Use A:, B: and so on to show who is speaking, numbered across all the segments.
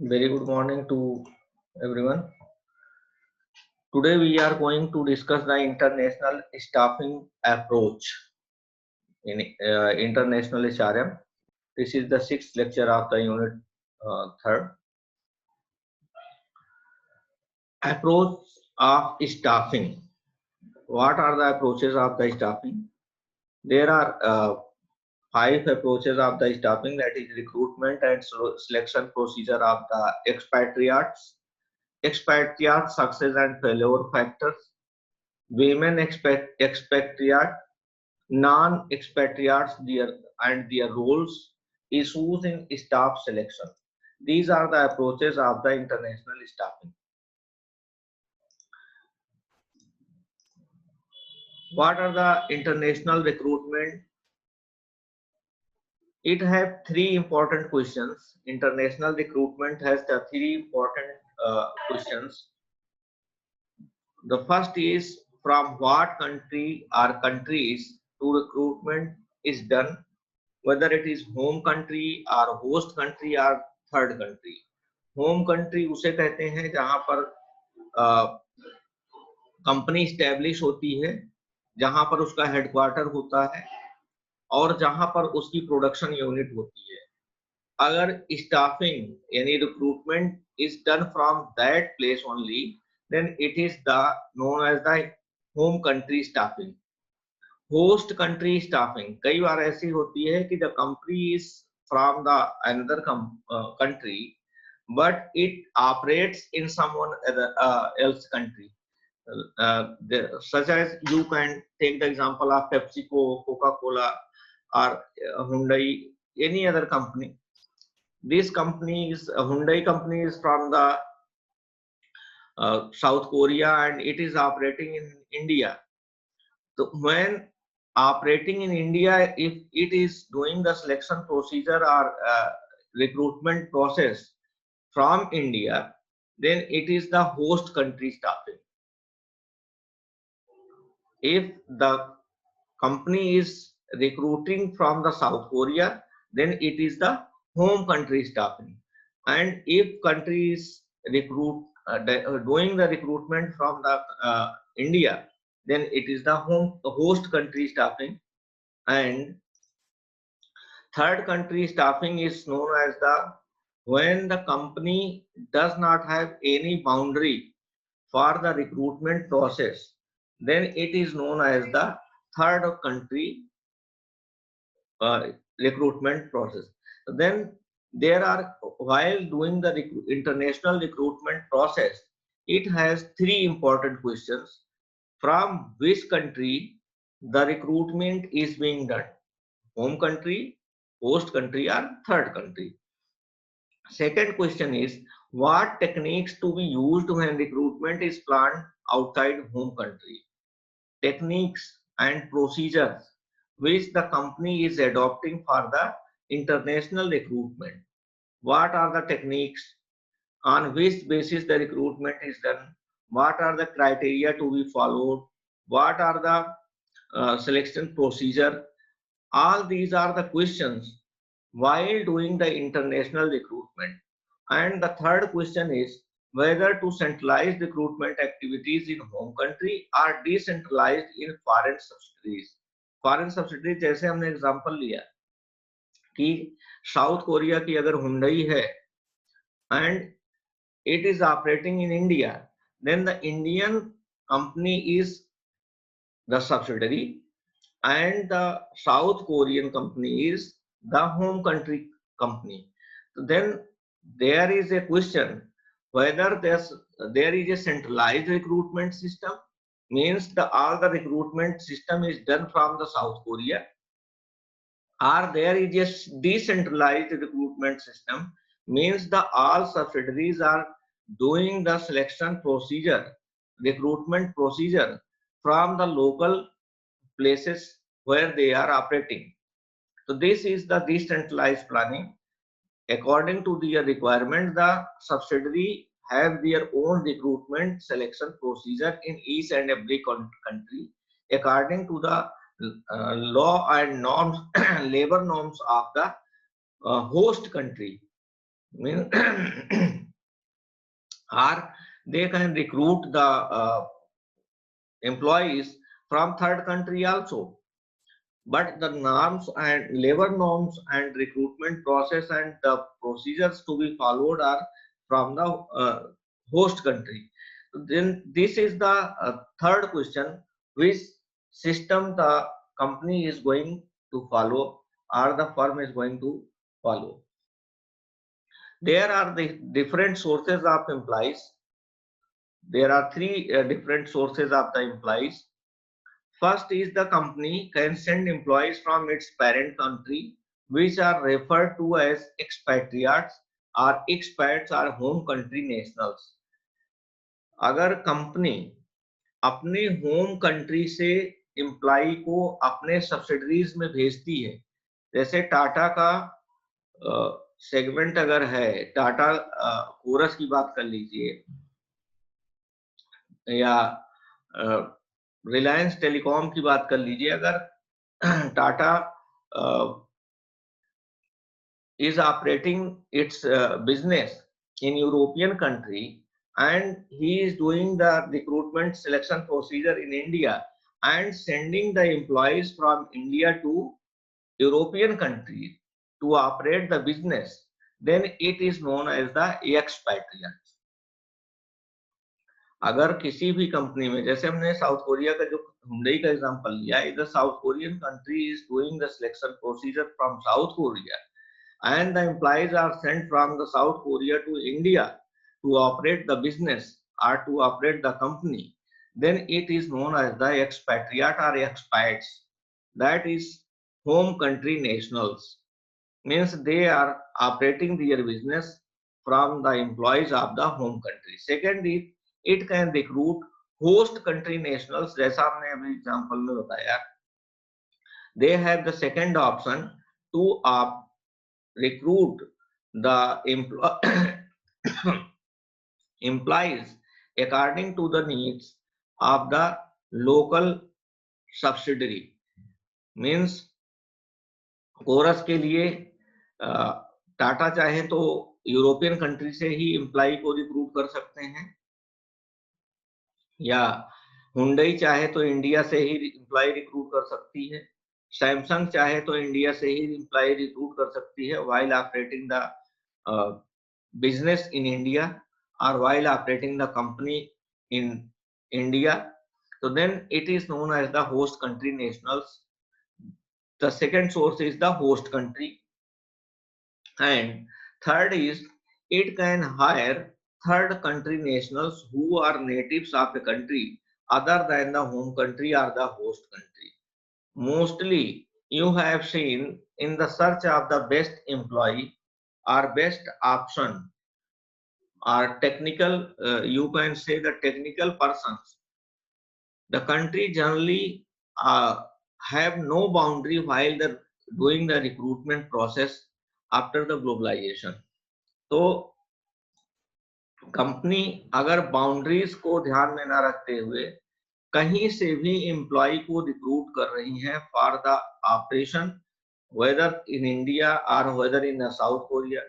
A: Very good morning to everyone. Today we are going to discuss the international staffing approach in international HRM. This is the sixth lecture of the unit third. Approach of staffing. What are the approaches of the staffing? There are five approaches of the staffing, that is recruitment and selection procedure of the expatriate success and failure factors, women expatriate, non-expatriates their roles, issues in staff selection. These are the approaches of the international staffing. What are the international recruitment? It has three important questions. International recruitment has the three important questions. The first is, from what country or countries to recruitment is done, whether it is home country or host country or third country. Home country उसे कहते हैं जहां पर company establish होती है, जहां पर उसका हेडक्वार्टर होता है और जहां पर उसकी प्रोडक्शन यूनिट होती है. अगर स्टाफिंग यानी recruitment is done from that place only, then it is the known as the home country staffing. Host country staffing कई बार ऐसी होती है कि the company is from the another country, but it operates in someone else country. Such as you can take the example of PepsiCo, Coca-Cola, or Hyundai, any other company. This company is Hyundai company is from the South Korea and it is operating in India. So when operating in India, if it is doing the selection procedure or recruitment process from India, then it is the host country staffing. If the company is recruiting from the South Korea, then it is the home country staffing. And if country is doing the recruitment from the India, then it is the host country staffing. And third country staffing is known as the when the company does not have any boundary for the recruitment process, then it is known as the third country recruitment process. Then there are, while doing the international recruitment process, it has three important questions. From which country the recruitment is being done? Home country, host country, or third country. Second question is, what techniques to be used when recruitment is planned outside home country? Techniques and procedures which the company is adopting for the international recruitment. What are the techniques? On which basis the recruitment is done? What are the criteria to be followed? What are the selection procedure? All these are the questions while doing the international recruitment. And the third question is whether to centralize recruitment activities in home country or decentralized in foreign subsidiaries. Foreign subsidiary जैसे हमने example लिया कि south Korea की अगर Hyundai है and it is operating in India, then the Indian company is the subsidiary and the South Korean company is the home country company. So then there is a question whether there is a centralized recruitment system, means all the recruitment system is done from the South Korea, or there is a decentralized recruitment system, means all subsidiaries are doing the selection procedure, recruitment procedure from the local places where they are operating. So this is the decentralized planning. According to the requirement, the subsidiary have their own recruitment selection procedure in each and every country according to the law and norms, labor norms of the host country. mean or they can recruit the employees from third country also. But the norms and labor norms and recruitment process and the procedures to be followed are from the host country. Then this is the third question: which system the company is going to follow or the firm is going to follow. There are the different sources of employees. There are three different sources of the employees. First is the company can send employees from its parent country, which are referred to as expatriates or expats or home country nationals. अगर company अपने home country से employ को अपने subsidiaries में भेजती है, जैसे टाटा का सेगमेंट अगर है, टाटा कोरस की बात कर लीजिए या रिलायंस टेलीकॉम की बात कर लीजिए, अगर Tata is operating its business in European country and he is doing the recruitment selection procedure in India and sending the employees from India to European country to operate the business, then it is known as the expatriate. अगर किसी भी company में, जैसे हमने south Korea का जो Hyundai का example लिया, इधर south Korean country is doing the selection procedure from south Korea and the employees are sent from the South Korea to India to operate the business or to operate the company, then it is known as the expatriate or expats. That is home country nationals. Means they are operating their business from the employees of the home country. Second is it can recruit host country nationals. जैसा हमने अभी example में बताया, they have the second option to recruit the employees according to the needs of the local subsidiary. Means Corus के लिए टाटा चाहे तो European country से ही एम्प्लॉय को रिक्रूट कर सकते हैं, या हुंडई चाहे तो इंडिया से ही एम्प्लॉय रिक्रूट कर सकती है, सैमसंग चाहे तो इंडिया से ही एम्प्लॉय रिक्रूट कर सकती है while operating the business in India or while operating the company in India. So then it is known as the host country nationals. The second source is the host country. And third is it can hire third country nationals who are natives of a country other than the home country or the host country. Mostly you have seen in the search of the best employee or best option or technical, you can say the technical persons. The country generally have no boundary while they're doing the recruitment process after the globalization. तो company अगर boundaries को ध्यान में न रखते हुए कहीं से भी एम्प्लॉय को रिक्रूट कर रही हैं for the operation, whether in India or whether in South Korea,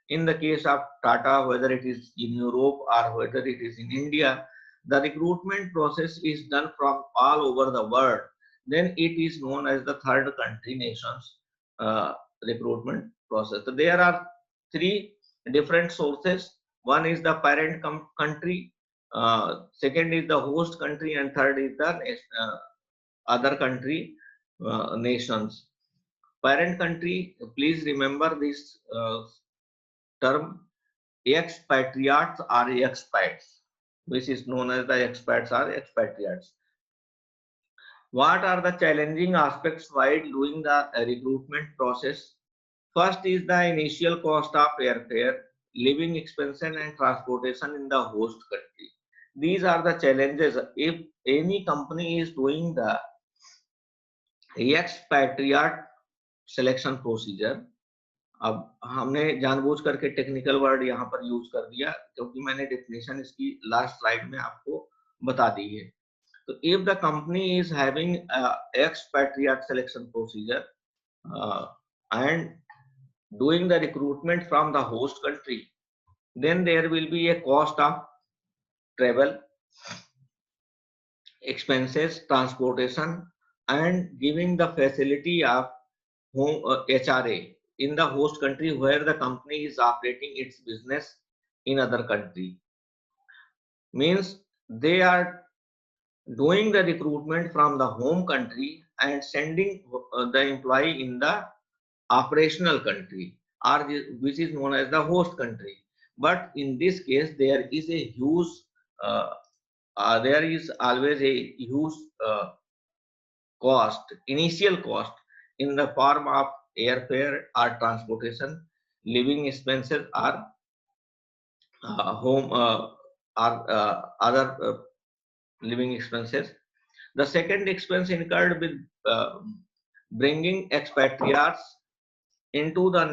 A: in the case of Tata, whether it is in Europe or whether it is in India, the recruitment process is done from all over the world. Then it is known as the third country nations recruitment process. So there are three different sources. One is the parent country, second is the host country, and third is the other country nations. Parent country, please remember this term, expatriates or expats, which is known as the expats or expatriates. What are the challenging aspects while doing the recruitment process? First is the initial cost of airfare, living expenses and transportation in the host country. These are the challenges if any company is doing the expatriate selection procedure. अब हमने जानबूझ करके technical word यहाँ पर use कर दिया क्योंकि मैंने डेफिनेशन इसकी लास्ट स्लाइड में आपको बता दी है. तो if the company is having expatriate selection procedure and doing the recruitment from the host country, then there will be a cost of travel, expenses, transportation, and giving the facility of home HRA in the host country where the company is operating its business in other country. Means they are doing the recruitment from the home country and sending the employee in the operational country, or which is known as the host country. But in this case, there is a huge, uh, there is always a huge cost, initial cost in the form of airfare or transportation, living expenses, or home or other living expenses. The second expense incurred with bringing expatriates into the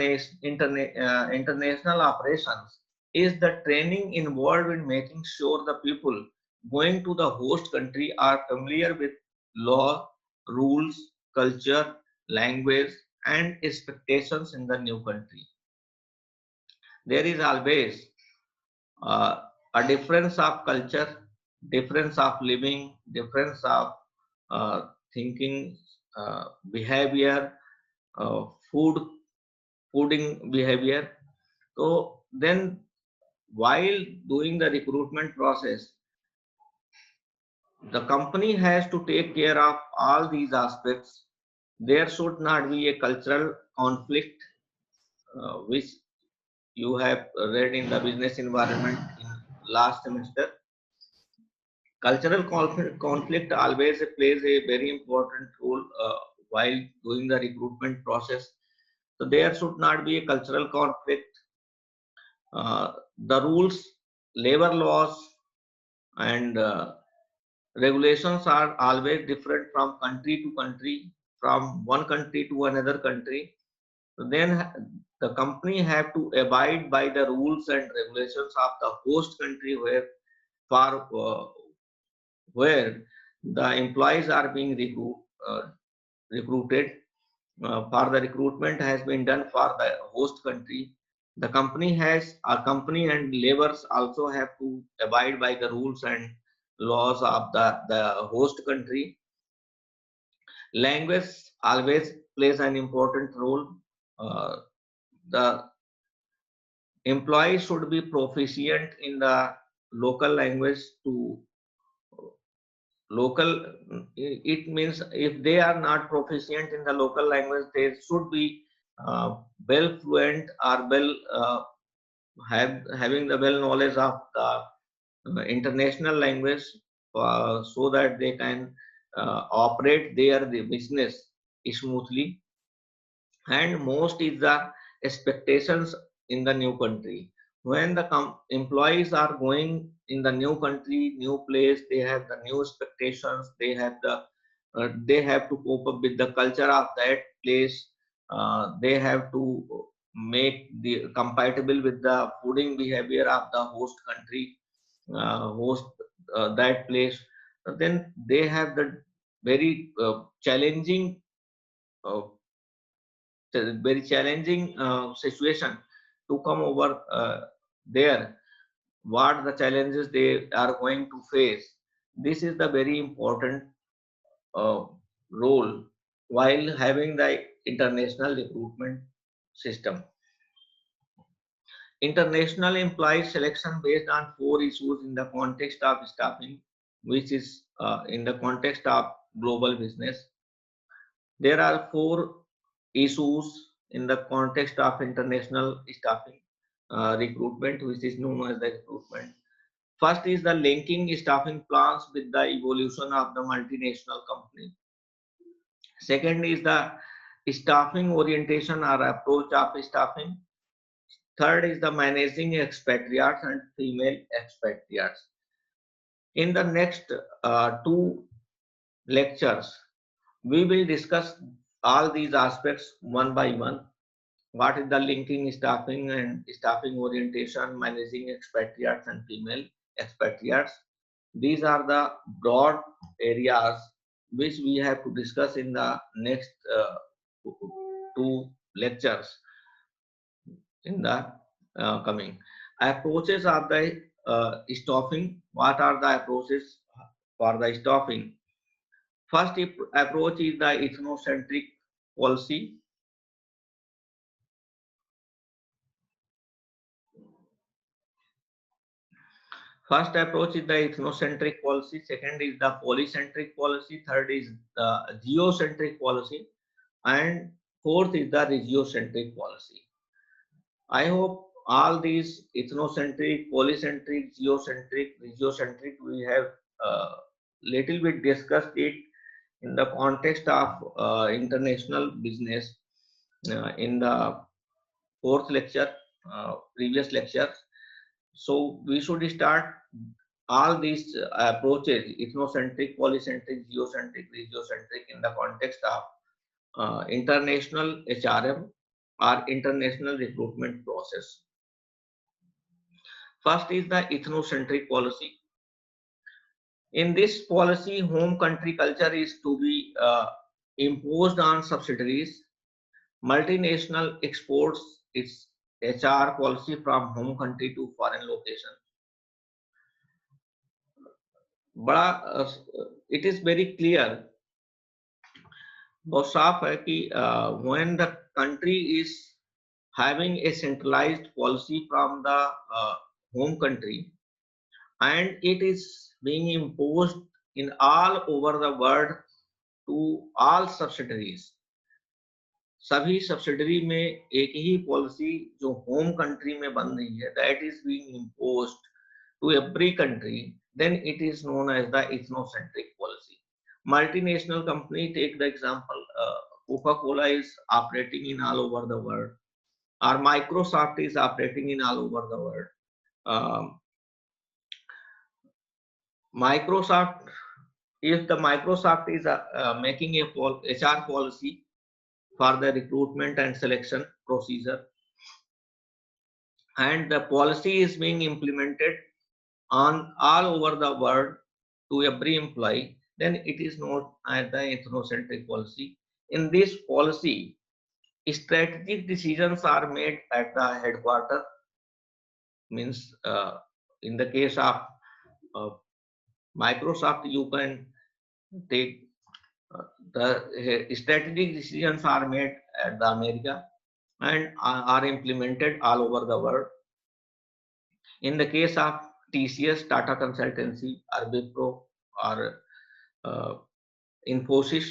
A: international operations is the training involved in making sure the people going to the host country are familiar with law, rules, culture, language, and expectations in the new country. There is always uh, a difference of culture, difference of living, difference of thinking, behavior, uh, food, fooding behavior. So then, while doing the recruitment process, the company has to take care of all these aspects. There should not be a cultural conflict, which you have read in the business environment in last semester. Cultural conflict always plays a very important role while doing the recruitment process. So there should not be a cultural conflict. The rules, labor laws, and regulations are always different from country to country, from one country to another country. So then the company have to abide by the rules and regulations of the host country for where the employees are being recruited. For the recruitment has been done for the host country. The company has a company and laborers also have to abide by the rules and laws of the host country. Language always plays an important role. The employee should be proficient in the local language to local. It means if they are not proficient in the local language, they should be well fluent or well having the well knowledge of the international language, so that they can operate their business smoothly. And most is the expectations in the new country. When the employees are going in the new country, new place, they have the new expectations, they have to cope up with the culture of that place. They have to make the compatible with the fooding behavior of the host country, host that place. Then they have the very challenging uh, very challenging situation to come over there. What the challenges they are going to face, this is the very important uh, role while having the international recruitment system. International employee selection based on four issues in the context of staffing, which is in the context of global business. There are four issues in the context of international staffing recruitment, which is known as the recruitment. First is the linking staffing plans with the evolution of the multinational company. Second is the staffing orientation or approach of staffing. Third is the managing expatriates and female expatriates. In the next two lectures, we will discuss all these aspects one by one. What is the linking staffing and staffing orientation, managing expatriates and female expatriates? These are the broad areas which we have to discuss in the next two lectures. in the coming. Approaches are the stopping. What are the approaches for the stopping? First approach is the ethnocentric policy. First approach is the ethnocentric policy. Second is the polycentric policy. Third is the geocentric policy. And fourth is the regiocentric policy. I hope all these ethnocentric, polycentric, geocentric, regiocentric, we have little bit discussed it in the context of international business in the fourth lecture, previous lecture. So we should start all these approaches, ethnocentric, polycentric, geocentric, regiocentric, in the context of international HRM or international recruitment process. First is the ethnocentric policy. In this policy, home country culture is to be imposed on subsidiaries. Multinational exports its HR policy from home country to foreign location. बड़ा it is very clear, बहुत साफ है कि when the country is having a centralized policy from the home country and it is being imposed in all over the world to all subsidiaries. सभी subsidiary में एक ही policy जो home country में बन रही है, that is being imposed to every country, then it is known as the ethnocentric policy. Multinational company, take the example, Coca-Cola is operating in all over the world, or Microsoft is operating in all over the world. Microsoft, if the Microsoft is making a HR policy for the recruitment and selection procedure, and the policy is being implemented on all over the world to every employee, then it is known as the ethnocentric policy. In this policy, strategic decisions are made at the headquarters. Means in the case of uh, Microsoft, you can take the strategic decisions are made at the America and are implemented all over the world. In the case of TCS, Tata Consultancy, or Wipro, or uh, Infosys,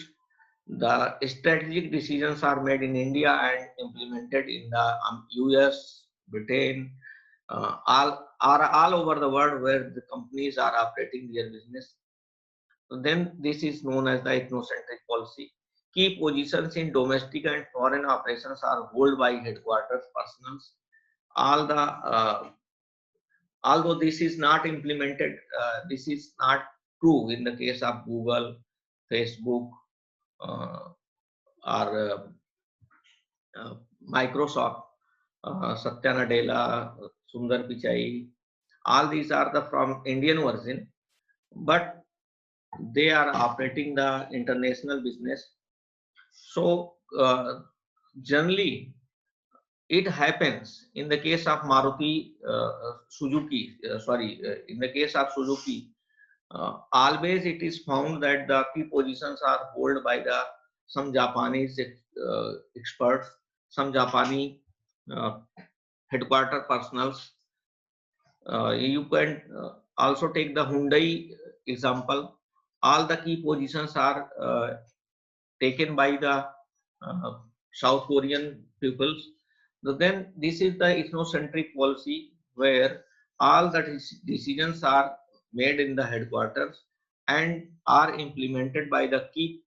A: the strategic decisions are made in India and implemented in the US, Britain, all over the world where the companies are operating their business. So then this is known as the ethnocentric policy. Key positions in domestic and foreign operations are held by headquarters personnel. All the although this is not implemented, this is not true in the case of Google, Facebook, or Microsoft, Satya Nadella, Sundar Pichai. All these are the from Indian version, but they are operating the international business. So generally, it happens in the case of Maruti Suzuki. In the case of Suzuki, always it is found that the key positions are held by the some Japanese experts, some Japanese uh, headquarter personals. You can also take the Hyundai example. All the key positions are taken by the uh, South Korean peoples. So then this is the ethnocentric policy where all the decisions are made in the headquarters and are implemented by the key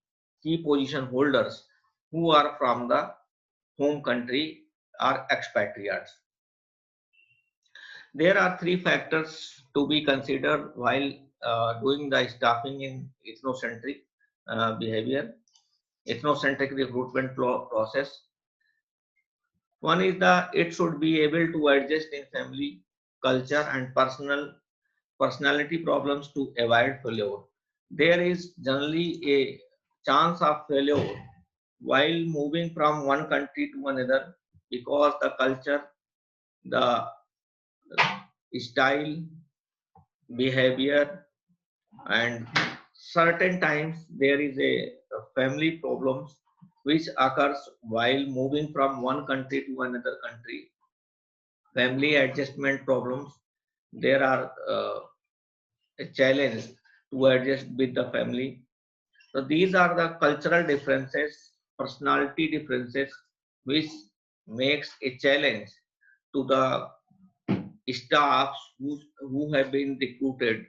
A: position holders who are from the home country or expatriates. There are three factors to be considered while doing the staffing in ethnocentric behavior, ethnocentric recruitment process. One is that it should be able to adjust in family, culture, and personality problems to avoid failure. There is generally a chance of failure while moving from one country to another because the culture the style, behavior, and certain times there is a family problems which occurs while moving from one country to another country. Family adjustment problems. There are a challenge to adjust with the family. So these are the cultural differences, personality differences, which makes a challenge to the staffs who have been recruited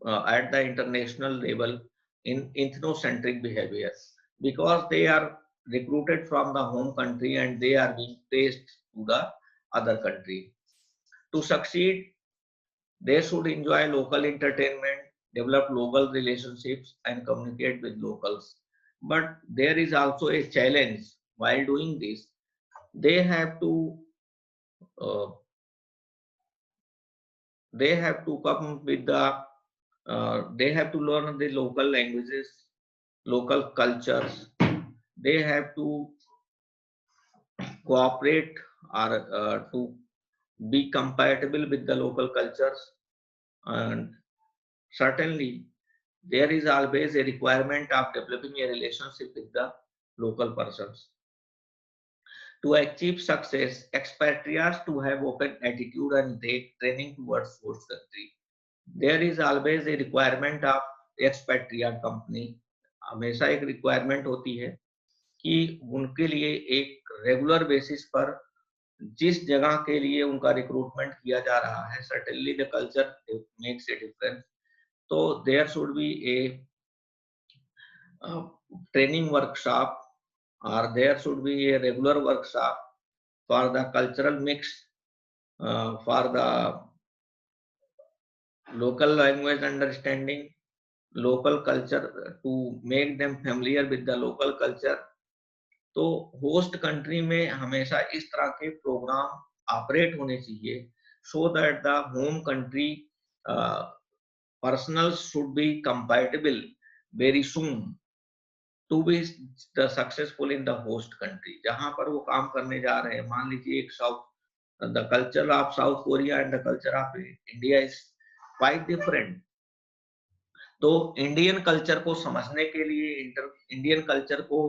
A: at the international level in ethnocentric behaviors, because they are recruited from the home country and they are being placed to the other country. To succeed, they should enjoy local entertainment, develop local relationships, and communicate with locals. But there is also a challenge while doing this. They have to uh, they have to come with the they have to learn the local languages, local cultures. They have to cooperate or to be compatible with the local cultures. And certainly, there is always a requirement of developing a relationship with the local persons. To achieve success, expatriates to have open attitude and take training towards host country. There is always a requirement of expatriate company. हमेशा एक requirement होती है कि उनके लिए एक regular basis पर जिस जगह के लिए उनका रिक्रूटमेंट किया जा रहा है, certainly the culture makes a difference. So there should be a training workshop, or there should be a regular workshop for the cultural mix, for the local language understanding, local culture, to make them familiar with the local culture. तो होस्ट कंट्री में हमेशा इस तरह के program operate होने चाहिए, so that the home country personal should be compatible very soon to be the successful in the host country जहां पर वो काम करने जा रहे हैं. मान लीजिए एक south, the culture of south Korea and the culture of India is quite different. तो इंडियन कल्चर को समझने के लिए, इंडियन कल्चर को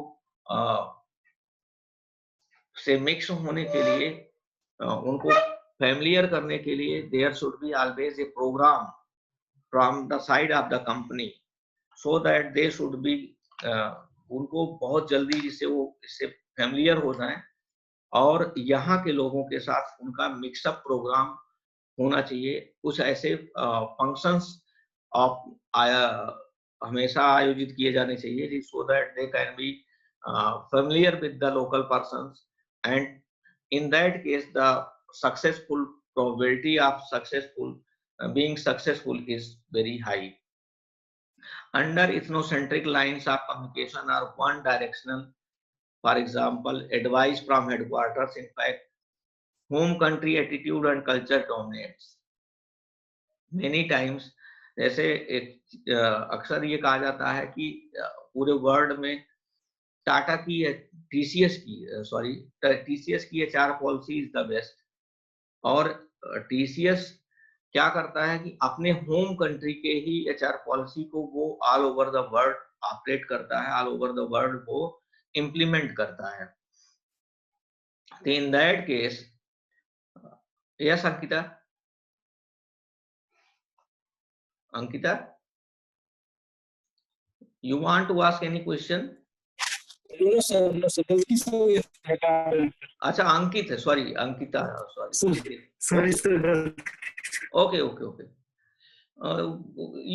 A: से मिक्स होने के लिए, उनको फैमिलियर करने के लिए, there should be always a program from the side of the company, so that they should be, उनको बहुत जल्दी जिससे वो इससे फैमिलियर हो जाए और यहाँ के लोगों के साथ उनका मिक्सअप प्रोग्राम होना चाहिए. कुछ ऐसे फंक्शंस ऑफ हमेशा आयोजित किए जाने चाहिए, so that they can be familiar with the local persons, and in that case the successful probability of successful being successful is very high. Under ethnocentric lines of communication are one directional. For example, advice from headquarters. In fact, home country attitude and culture dominates many times. जैसे एक अक्सर ये कहा जाता है कि पूरे world में टाटा की, टीसीएस की, सॉरी टीसीएस की HR policy is the best. और टीसीएस क्या करता है कि अपने होम कंट्री के ही एचआर पॉलिसी को वो all over the world operate करता है, ऑल ओवर द वर्ल्ड वो इम्प्लीमेंट करता है. तो in that case, yes Ankita, Ankita, you want to ask any question?
B: No sir, no sir.
A: अच्छा अंकित है, sorry Ankita, sorry.
B: Sorry sir.
A: Okay, okay, okay.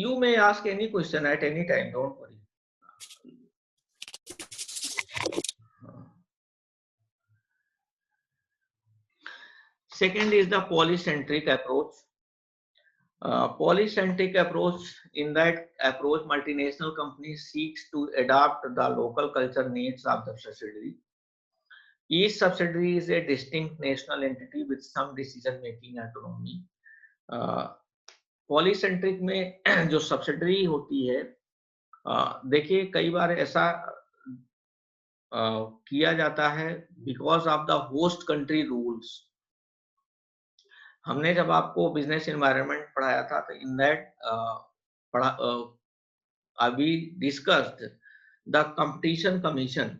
A: You may ask any question at any time, don't worry. Second is the polycentric approach. Polycentric approach, in that approach, multinational companies seeks to adopt the local culture needs of the subsidiary. Each subsidiary is a distinct national entity with some decision-making autonomy. Polycentric में जो subsidiary होती है, देखिए कई बार ऐसा किया जाता है because of the host country rules. हमने जब आपको बिजनेस एनवायरनमेंट पढ़ाया था तो इन दैट पढ़ा अभी discussed the competition commission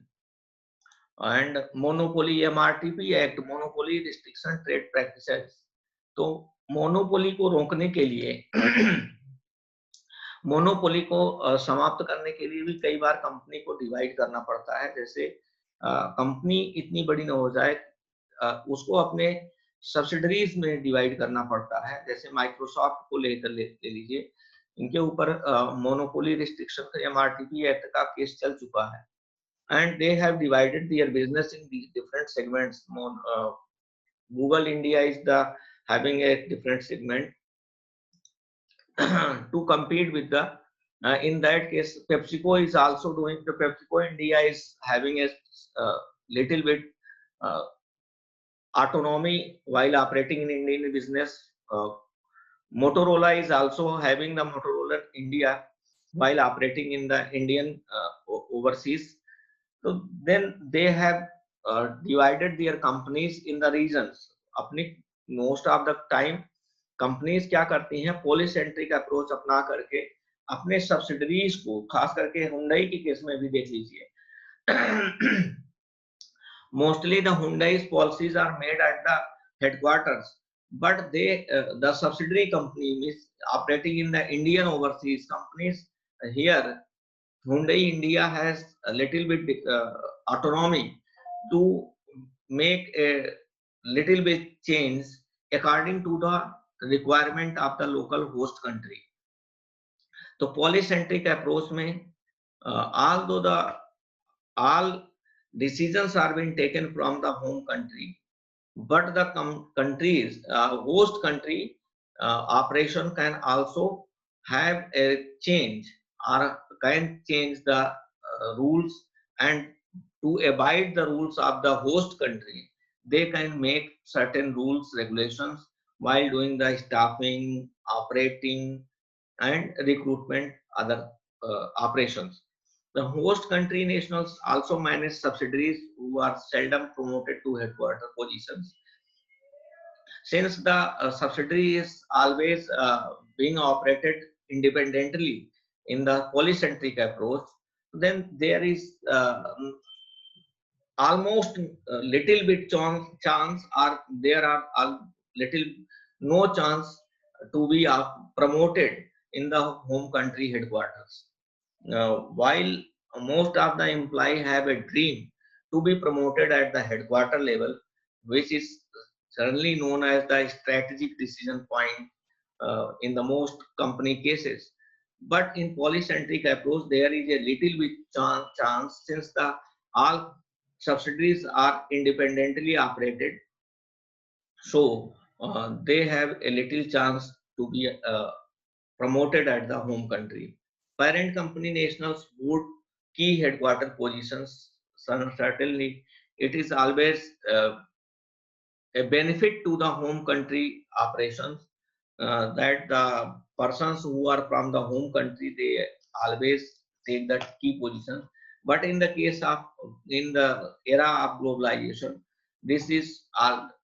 A: and monopoly MRTP act, monopoly restriction trade practices. तो मोनोपोली को रोकने के लिए मोनोपोली को समाप्त करने के लिए भी कई बार कंपनी को डिवाइड करना पड़ता है। जैसे कंपनी इतनी बड़ी न हो जाए, उसको अपने सब्सिडरीज में डिवाइड करना पड़ता है। जैसे माइक्रोसॉफ्ट को लेकर ले लीजिए, इनके ऊपर मोनोपोली रिस्ट्रिक्शन एमआरटीपी एक्ट का केस चल चुका है and they have divided their business in different segments. Google India is the having a different segment to compete with the in that case PepsiCo is also doing, the PepsiCo India is having a little bit uh, autonomy while operating in Indian business. Motorola is also having the Motorola India while operating in the Indian overseas. So then they have divided their companies in the regions. अपनी most of the time companies क्या करती हैं, polycentric approach अपना करके अपने subsidiaries को, खास करके हुंडई के केस में भी देख लीजिए, mostly the Hyundai's policies are made at the headquarters, but they the subsidiary company is operating in the Indian overseas companies. Here Hyundai India has a little bit autonomy to make a little bit change according to the requirement of the local host country. तो polycentric approach में although the all decisions are being taken from the home country, but the countries host country operation can also have a change or can change the rules, and to abide the rules of the host country they can make certain rules regulations while doing the staffing, operating and recruitment other operations. The host country nationals also manage subsidiaries who are seldom promoted to headquarter positions. Since the subsidiary is always being operated independently in the polycentric approach, then there is almost little bit chance, or there are little no chance to be promoted in the home country headquarters. While most of the employee have a dream to be promoted at the headquarter level, which is certainly known as the strategic decision point in the most company cases. But in polycentric approach, there is a little bit chance, since the all subsidiaries are independently operated, so they have a little chance to be promoted at the home country. Parent company nationals hold key headquarter positions. Certainly, it is always a benefit to the home country operations that the persons who are from the home country, they always take that key position. But in the case of, in the era of globalization, this is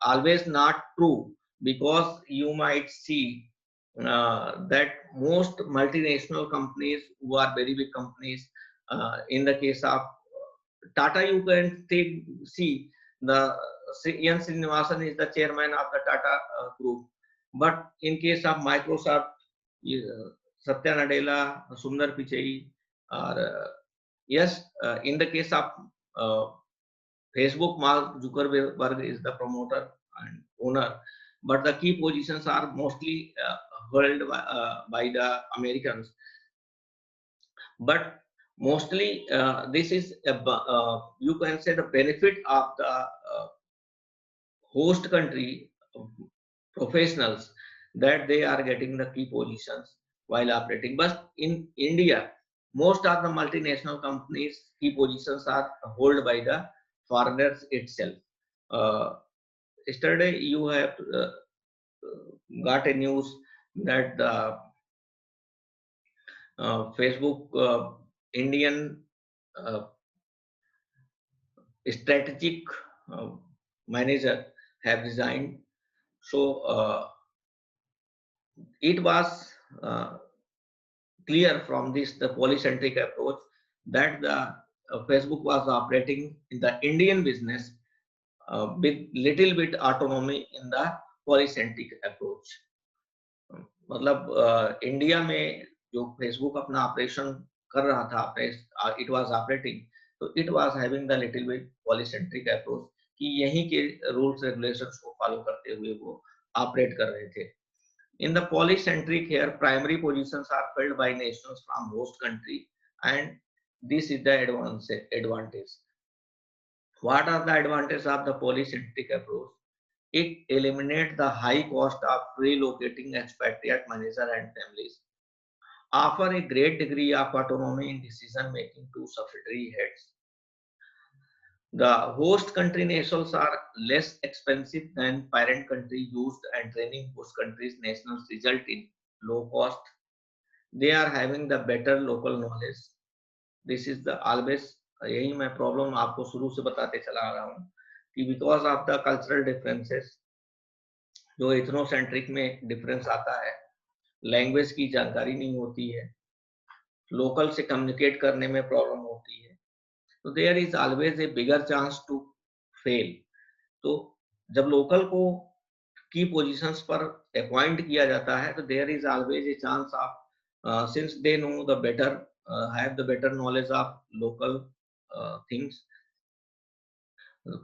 A: always not true, because you might see that most multinational companies who are very big companies, in the case of Tata, you can take, see the N. Srinivasan is the chairman of the Tata group. But in case of Microsoft, Satya Nadella, Sundar Pichai, or yes, in the case of Facebook, Mark Zuckerberg is the promoter and owner, but the key positions are mostly held by the Americans. But mostly this is you can say the benefit of the host country professionals, that they are getting the key positions while operating. But in India, most of the multinational companies key positions are held by the foreigners itself. uh, Yesterday you have got a news that the Facebook Indian uh, strategic uh, manager have resigned. So it was clear from this the polycentric approach that the Facebook was operating in the Indian business with little bit autonomy in the polycentric approach. मतलब India में जो Facebook अपना operation कर रहा था अपने it was operating तो it was having the little bit polycentric approach कि यहीं के रूल्स रेगुलेशंस को फॉलो करते हुए वो ऑपरेट कर रहे थे. In the polycentric here, primary positions are filled by nations from host country, and this is the advantage. What are the advantages of the polycentric approach? It eliminates the high cost of relocating expatriate managers and families, offer a great degree of autonomy in decision making to subsidiary heads. The host country nationals are less expensive than parent country used, and training host countries nationals result in low cost. They are having the better local knowledge. This is the always यही मैं problem आपको शुरू से बताते चला आ रहा हूँ कि because of the cultural differences जो इथनोसेंट्रिक में डिफरेंस आता है, लैंग्वेज की जानकारी नहीं होती है, लोकल से कम्युनिकेट करने में प्रॉब्लम होती है, तो there is always a bigger chance to fail. तो जब लोकल को की पोजीशंस पर अपॉइंट किया जाता है तो there is always a chance of since they know the better have the better knowledge of local things,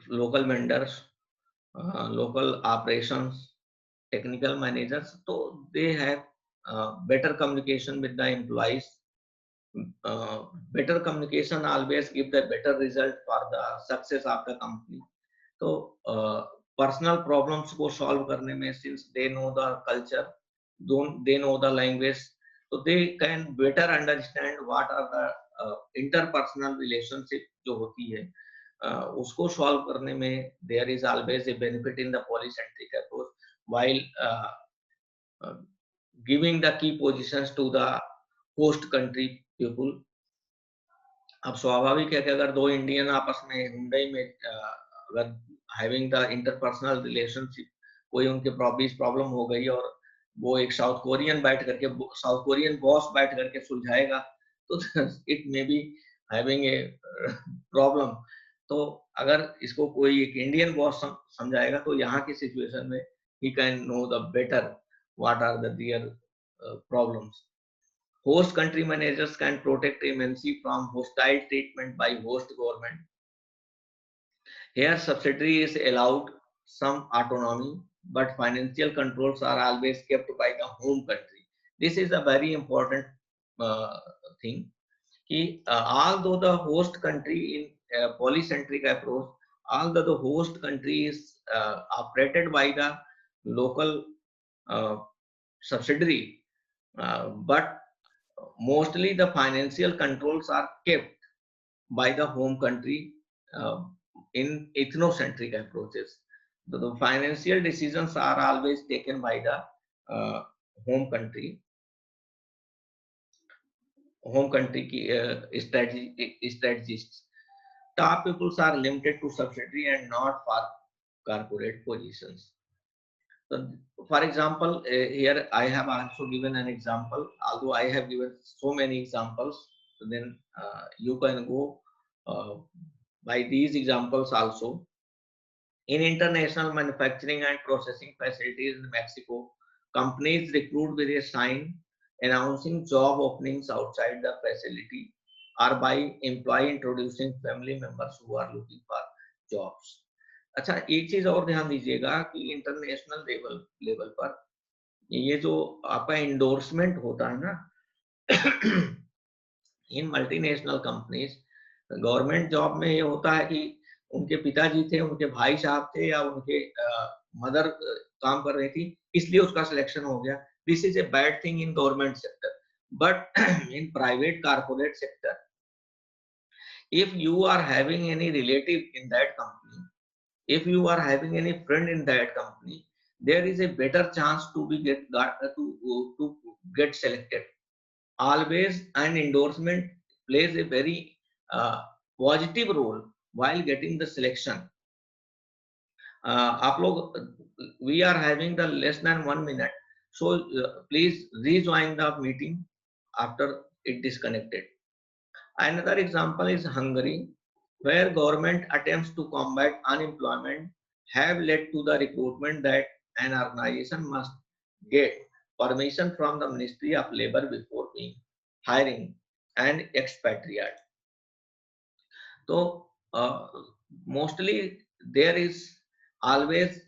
A: local vendors, local operations, technical managers, so they have better communication with the employees. Better communication always give the better result for the success of the company. तो personal problems को solve करने में since they know the culture, they know the language, तो they can better understand what are the interpersonal relationship जो होती है उसको solve करने में there is always a benefit in the polycentric approach while giving the key positions to the host country people. अब स्वाभाविक है कि अगर दो इंडियन आपस में हुंडई में अगर हैविंग द इंटरपर्सनल रिलेशनशिप कोई उनके प्रॉब्लम हो गई और वो एक साउथ कोरियन बैठ करके साउथ कोरियन बॉस बैठ करके सुलझाएगा तो it may be having a problem. तो अगर इसको कोई एक इंडियन बॉस समझाएगा तो यहाँ की सिचुएशन में ही can know the better what are the their problems. Host country managers can protect MNC from hostile treatment by host government. Here, subsidiary is allowed some autonomy, but financial controls are always kept by the home country. This is a very important thing. Ki, although the host country in polycentric approach, although the host country is operated by the local uh, subsidiary, but mostly the financial controls are kept by the home country uh, in ethnocentric approaches. The financial decisions are always taken by the uh, home country. Home country strategists. Top peoples are limited to subsidiary and not for corporate positions. So, for example, here I have also given an example. Although I have given so many examples, so then you can go uh, by these examples also. In international manufacturing and processing facilities in Mexico, companies recruit with a sign announcing job openings outside the facility or by employee introducing family members who are looking for jobs. अच्छा एक चीज और ध्यान दीजिएगा कि international level पर ये जो आपका इंडोर्समेंट होता है ना इन मल्टीनेशनल कंपनीज गवर्नमेंट जॉब में ये होता है कि उनके पिताजी थे, उनके भाई साहब थे या उनके मदर काम कर रही थी इसलिए उसका सिलेक्शन हो गया. This is a bad thing in government sector, but in private corporate sector if you are having any relative in that company, if you are having any friend in that company, there is a better chance to get selected. Always an endorsement plays a very positive role while getting the selection. आप लोग, we are having the less than 1 minute, so please rejoin the meeting after it disconnected. Another example is Hungary, where government attempts to combat unemployment have led to the recruitment that an organization must get permission from the Ministry of Labor before being hiring an expatriate. So mostly there is always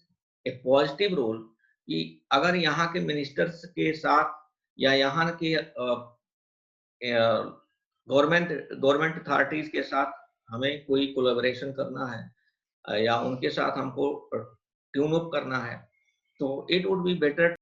A: a positive role कि अगर यहाँ के ministers के साथ या यहाँ के government authorities के साथ हमें कोई कोलैबोरेशन करना है या उनके साथ हमको ट्यून अप करना है, तो इट वुड बी बेटर